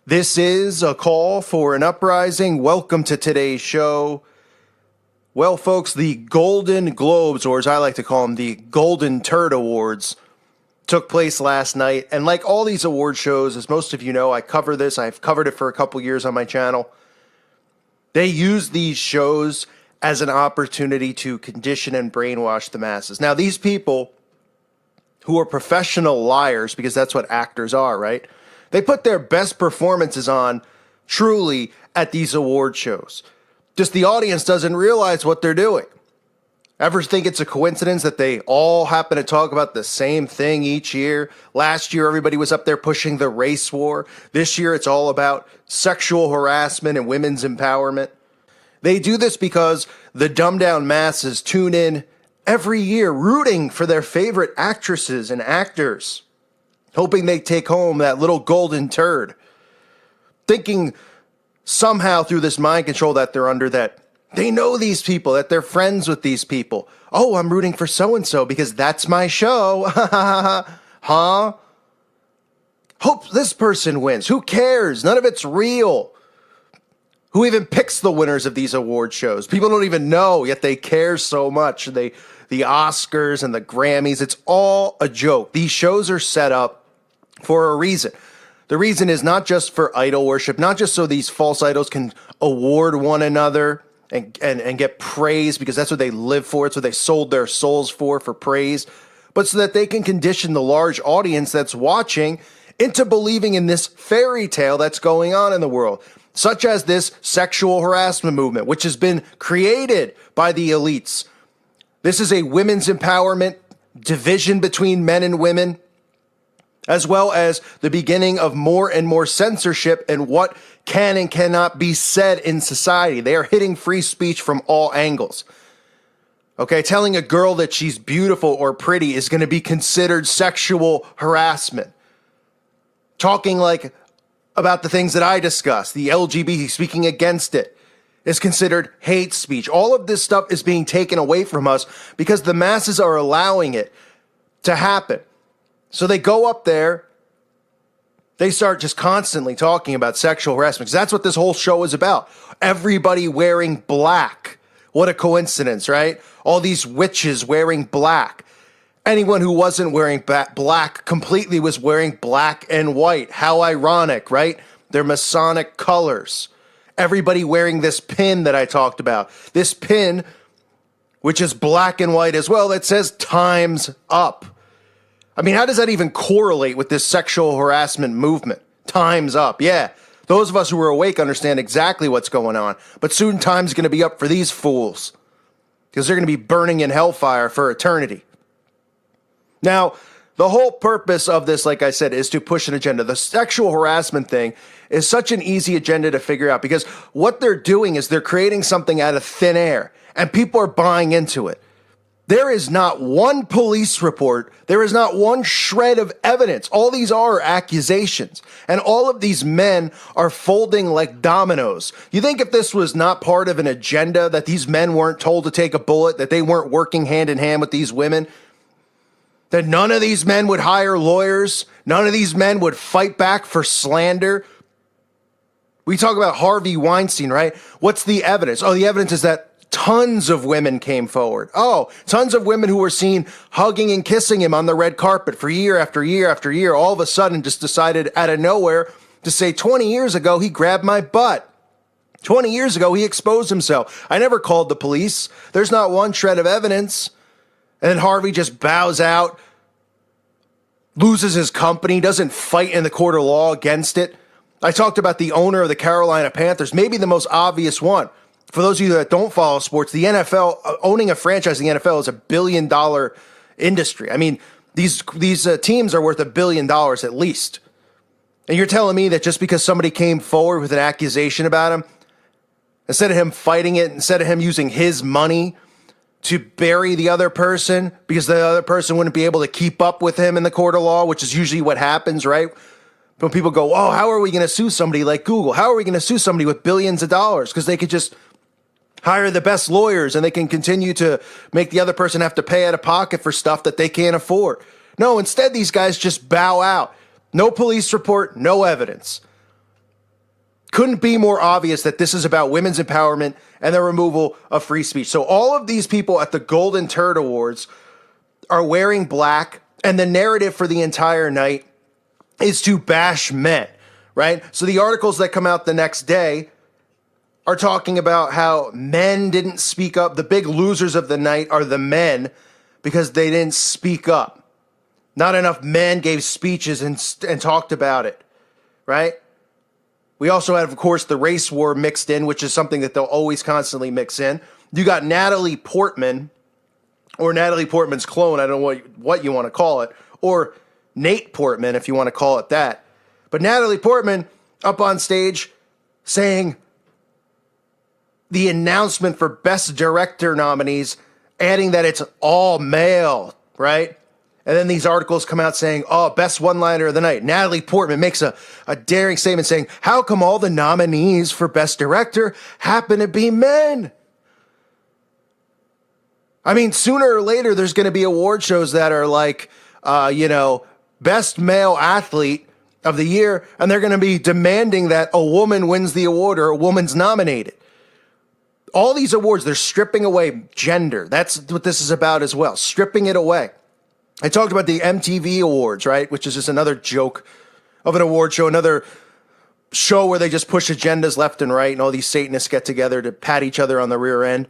This is a call for an uprising. Welcome to today's show. Well, folks, the Golden Globes, or as I like to call them, the Golden TURD Awards, took place last night. And like all these award shows, as most of you know, I cover this. I've covered it for a couple years on my channel. They use these shows as an opportunity to condition and brainwash the masses. Now, these people who are professional liars, because that's what actors are, right? They put their best performances on, truly, at these award shows. Just the audience doesn't realize what they're doing. Ever think it's a coincidence that they all happen to talk about the same thing each year? Last year, everybody was up there pushing the race war. This year, it's all about sexual harassment and women's empowerment. They do this because the dumbed-down masses tune in every year rooting for their favorite actresses and actors, hoping they take home that little golden turd, thinking somehow through this mind control that they're under, that they know these people, that they're friends with these people. Oh, I'm rooting for so-and-so because that's my show. Huh? Hope this person wins. Who cares? None of it's real. Who even picks the winners of these award shows? People don't even know, yet they care so much. The Oscars and the Grammys, it's all a joke. These shows are set up for a reason. The reason is not just for idol worship, not just so these false idols can award one another and get praise, because that's what they live for. It's what they sold their souls for praise, but so that they can condition the large audience that's watching into believing in this fairy tale that's going on in the world, such as this sexual harassment movement, which has been created by the elites. This is a women's empowerment division between men and women, as well as the beginning of more and more censorship and what can and cannot be said in society. They are hitting free speech from all angles. Okay, telling a girl that she's beautiful or pretty is going to be considered sexual harassment. Talking like about the things that I discuss, the LGBT, speaking against it, is considered hate speech. All of this stuff is being taken away from us because the masses are allowing it to happen. So they go up there, they start just constantly talking about sexual harassment, because that's what this whole show is about. Everybody wearing black. What a coincidence, right? All these witches wearing black. Anyone who wasn't wearing black completely was wearing black and white. How ironic, right? They're Masonic colors. Everybody wearing this pin that I talked about. This pin, which is black and white as well, that says time's up. I mean, how does that even correlate with this sexual harassment movement? Time's up. Yeah, those of us who are awake understand exactly what's going on. But soon time's going to be up for these fools, because they're going to be burning in hellfire for eternity. Now, the whole purpose of this, like I said, is to push an agenda. The sexual harassment thing is such an easy agenda to figure out, because what they're doing is they're creating something out of thin air, and people are buying into it. There is not one police report. There is not one shred of evidence. All these are accusations. And all of these men are folding like dominoes. You think if this was not part of an agenda, that these men weren't told to take a bullet, that they weren't working hand in hand with these women, that none of these men would hire lawyers, none of these men would fight back for slander? We talk about Harvey Weinstein, right? What's the evidence? Oh, the evidence is that tons of women came forward. Oh, tons of women who were seen hugging and kissing him on the red carpet for year after year after year, all of a sudden just decided out of nowhere to say, 20 years ago, he grabbed my butt. 20 years ago, he exposed himself. I never called the police. There's not one shred of evidence. And then Harvey just bows out, loses his company, doesn't fight in the court of law against it. I talked about the owner of the Carolina Panthers, maybe the most obvious one. For those of you that don't follow sports, the NFL, owning a franchise in the NFL is $1 billion industry. I mean, these teams are worth $1 billion at least. And you're telling me that just because somebody came forward with an accusation about him, instead of him fighting it, instead of him using his money to bury the other person because the other person wouldn't be able to keep up with him in the court of law, which is usually what happens, right? When people go, oh, how are we going to sue somebody like Google? How are we going to sue somebody with billions of dollars? Because they could just hire the best lawyers and they can continue to make the other person have to pay out of pocket for stuff that they can't afford. No, instead, these guys just bow out. No police report, no evidence. couldn't be more obvious that this is about women's empowerment and the removal of free speech. So all of these people at the Golden Turd Awards are wearing black, and the narrative for the entire night is to bash men, right? So the articles that come out the next day are talking about how men didn't speak up. The big losers of the night are the men because they didn't speak up. Not enough men gave speeches and talked about it, right? We also have, of course, the race war mixed in, which is something that they'll always constantly mix in. You got Natalie Portman, or Natalie Portman's clone, I don't know what you want to call it, or Nate Portman, if you want to call it that. But Natalie Portman up on stage saying the announcement for Best Director nominees, adding that it's all male, right? And then these articles come out saying, oh, best one-liner of the night. Natalie Portman makes a daring statement saying, how come all the nominees for Best Director happen to be men? I mean, sooner or later, there's going to be award shows that are like, Best Male Athlete of the Year, and they're going to be demanding that a woman wins the award or a woman's nominated. All these awards, they're stripping away gender. That's what this is about as well, stripping it away. I talked about the MTV Awards, right, which is just another joke of an award show, another show where they just push agendas left and right, and all these Satanists get together to pat each other on the rear end.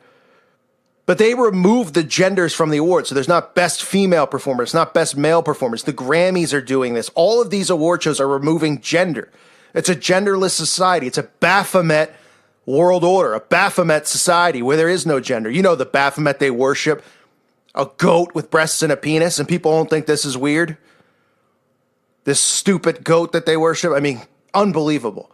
But they removed the genders from the awards, so there's not best female performer, it's not best male performers. The Grammys are doing this. All of these award shows are removing gender. It's a genderless society. It's a Baphomet world order, a Baphomet society where there is no gender. You know the Baphomet they worship, a goat with breasts and a penis, and people don't think this is weird. This stupid goat that they worship, I mean, unbelievable.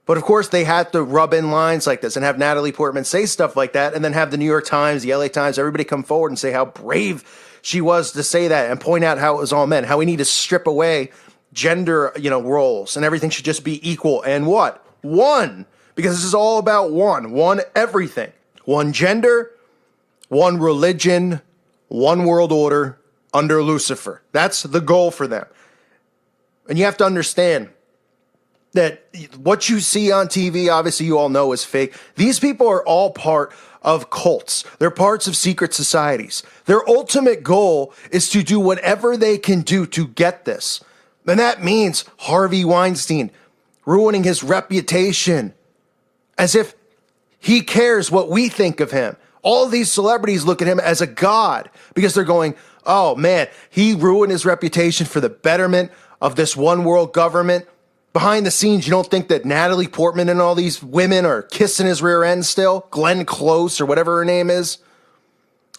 But of course, they had to rub in lines like this and have Natalie Portman say stuff like that, and then have the New York Times, the LA Times, everybody come forward and say how brave she was to say that and point out how it was all men, how we need to strip away gender, roles, and everything should just be equal. And what? One. Because this is all about one everything. One gender, one religion, one world order under Lucifer. That's the goal for them. And you have to understand that what you see on TV, obviously you all know is fake. These people are all part of cults. They're parts of secret societies. Their ultimate goal is to do whatever they can do to get this. And that means Harvey Weinstein ruining his reputation as if he cares what we think of him. All of these celebrities look at him as a god because they're going, oh man, he ruined his reputation for the betterment of this one world government. Behind the scenes, you don't think that Natalie Portman and all these women are kissing his rear end still? Glenn Close or whatever her name is.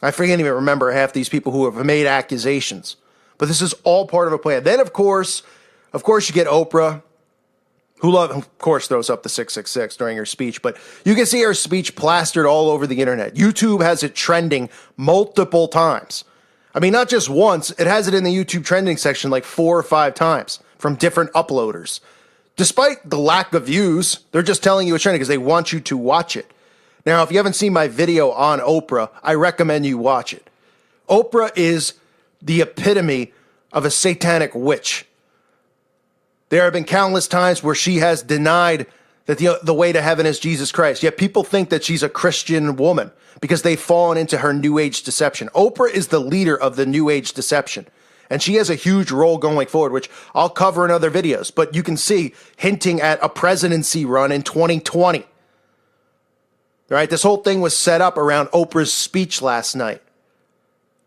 I can't even remember half these people who have made accusations. But this is all part of a plan. Then, of course, you get Oprah, who, of course, throws up the 666 during her speech. But you can see her speech plastered all over the internet. YouTube has it trending multiple times. I mean, not just once. It has it in the YouTube trending section like 4 or 5 times from different uploaders. Despite the lack of views, they're just telling you it's trending because they want you to watch it. Now, if you haven't seen my video on Oprah, I recommend you watch it. Oprah is the epitome of a satanic witch. There have been countless times where she has denied that the way to heaven is Jesus Christ. Yet people think that she's a Christian woman because they've fallen into her New Age deception. Oprah is the leader of the New Age deception. And she has a huge role going forward, which I'll cover in other videos. But you can see hinting at a presidency run in 2020. All right, this whole thing was set up around Oprah's speech last night.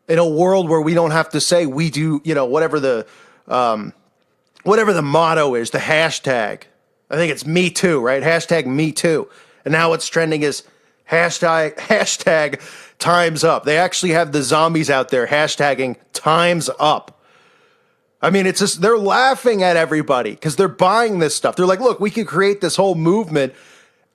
In a world where we don't have to say we do, whatever the motto is, the hashtag. I think it's Me Too, right? Hashtag Me Too. And now what's trending is hashtag Time's Up. They actually have the zombies out there hashtagging Time's Up. I mean, it's just, they're laughing at everybody because they're buying this stuff. They're like, look, we could create this whole movement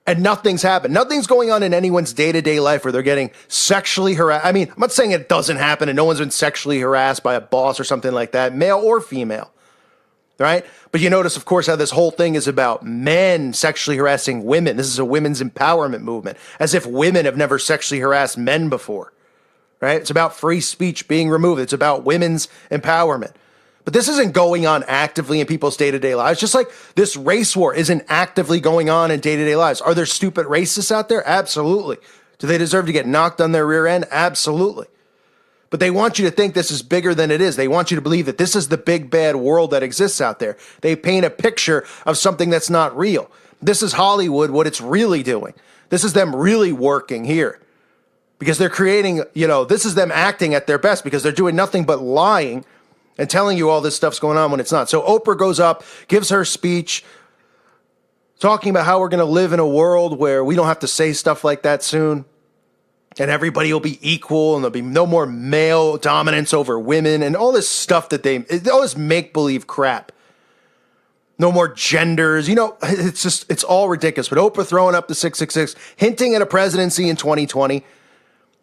and nothing's happened. Nothing's going on in anyone's day-to-day life where they're getting sexually harassed. I mean, I'm not saying it doesn't happen and no one's been sexually harassed by a boss or something like that, male or female, right? But you notice, of course, how this whole thing is about men sexually harassing women. This is a women's empowerment movement, as if women have never sexually harassed men before, right? It's about free speech being removed. It's about women's empowerment. But this isn't going on actively in people's day-to-day lives, just like this race war isn't actively going on in day-to-day lives. Are there stupid racists out there? Absolutely. Do they deserve to get knocked on their rear end? Absolutely. But they want you to think this is bigger than it is. They want you to believe that this is the big bad world that exists out there. They paint a picture of something that's not real. This is Hollywood, what it's really doing. This is them really working here. Because they're creating, this is them acting at their best because they're doing nothing but lying and telling you all this stuff's going on when it's not. So Oprah goes up, gives her speech, talking about how we're going to live in a world where we don't have to say stuff like that soon. And everybody will be equal and there'll be no more male dominance over women and all this stuff all this make-believe crap. No more genders. It's all ridiculous. But Oprah throwing up the 666, hinting at a presidency in 2020.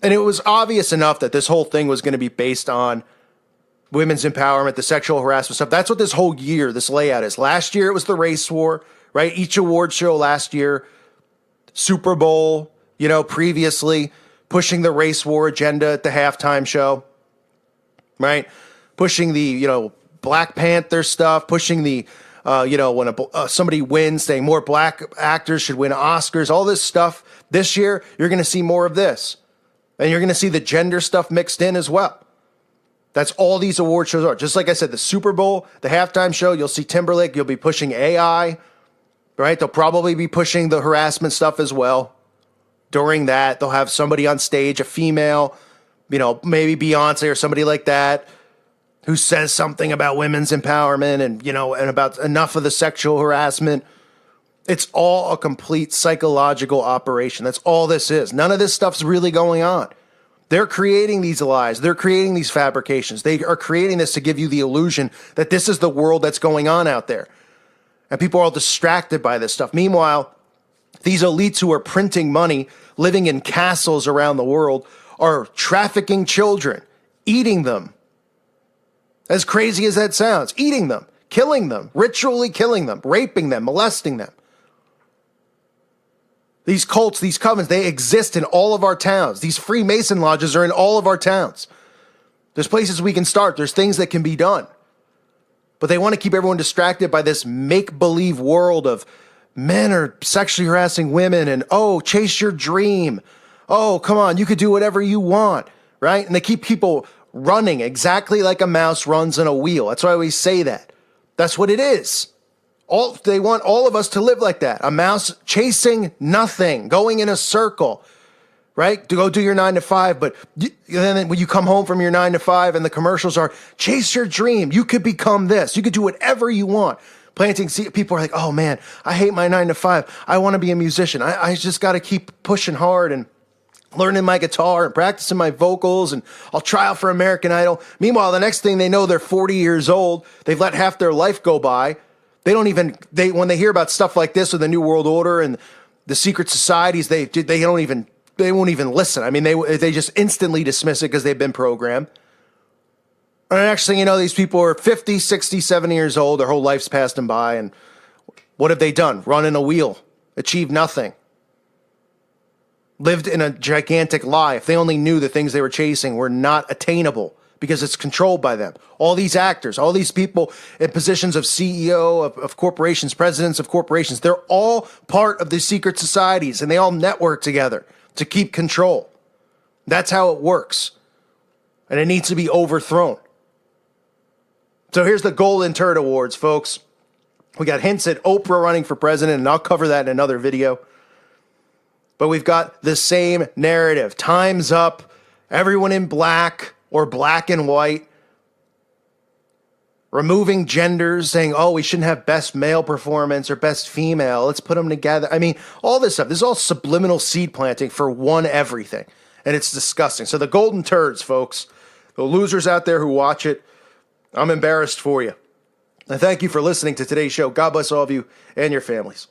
And it was obvious enough that this whole thing was going to be based on women's empowerment, the sexual harassment stuff. That's what this whole year, this layout is. Last year, it was the race war, right? Each award show last year, Super Bowl, previously pushing the race war agenda at the halftime show, right? Pushing the, Black Panther stuff, pushing the, when somebody wins, saying more black actors should win Oscars, all this stuff. This year, you're going to see more of this. And you're going to see the gender stuff mixed in as well. That's all these award shows are. Just like I said, the Super Bowl, the halftime show, you'll see Timberlake. You'll be pushing AI, right? They'll probably be pushing the harassment stuff as well. During that, they'll have somebody on stage, a female, maybe Beyonce or somebody like that, who says something about women's empowerment and, and about enough of the sexual harassment. It's all a complete psychological operation. That's all this is. None of this stuff's really going on. They're creating these lies. They're creating these fabrications. They are creating this to give you the illusion that this is the world that's going on out there. And people are all distracted by this stuff. Meanwhile, these elites who are printing money, living in castles around the world, are trafficking children, eating them. As crazy as that sounds, eating them, killing them, ritually killing them, raping them, molesting them. These cults, these covens, they exist in all of our towns. These Freemason lodges are in all of our towns. There's places we can start. There's things that can be done. But they want to keep everyone distracted by this make-believe world of men are sexually harassing women and, chase your dream. Oh, come on, you could do whatever you want, right? And they keep people running exactly like a mouse runs in a wheel. That's why I always say that. That's what it is. They want all of us to live like that. A mouse chasing nothing, going in a circle, right? To go do your 9 to 5. But then when you come home from your 9 to 5 and the commercials are, chase your dream. You could become this. You could do whatever you want. Planting seed. People are like, oh man, I hate my 9 to 5. I want to be a musician. I just got to keep pushing hard and learning my guitar and practicing my vocals, and I'll try out for American Idol. Meanwhile, the next thing they know, they're 40 years old. They've let half their life go by. When they hear about stuff like this with the New World Order and the secret societies, they won't even listen. I mean, they just instantly dismiss it because they've been programmed. And the next thing you know, these people are 50, 60, 70 years old. Their whole life's passed them by. And what have they done? Run in a wheel, achieved nothing, lived in a gigantic lie. If they only knew the things they were chasing were not attainable, because it's controlled by them. All these actors, all these people in positions of CEO of corporations, presidents of corporations, they're all part of the secret societies, and they all network together to keep control. That's how it works. And it needs to be overthrown. So here's the Golden Turd Awards, folks. We got hints at Oprah running for president, and I'll cover that in another video. But we've got the same narrative. Time's up. Everyone in black or black and white, removing genders, saying, we shouldn't have best male performance or best female. Let's put them together. I mean, all this stuff. This is all subliminal seed planting for one everything. And it's disgusting. So the golden turds, folks, the losers out there who watch it, I'm embarrassed for you. And thank you for listening to today's show. God bless all of you and your families.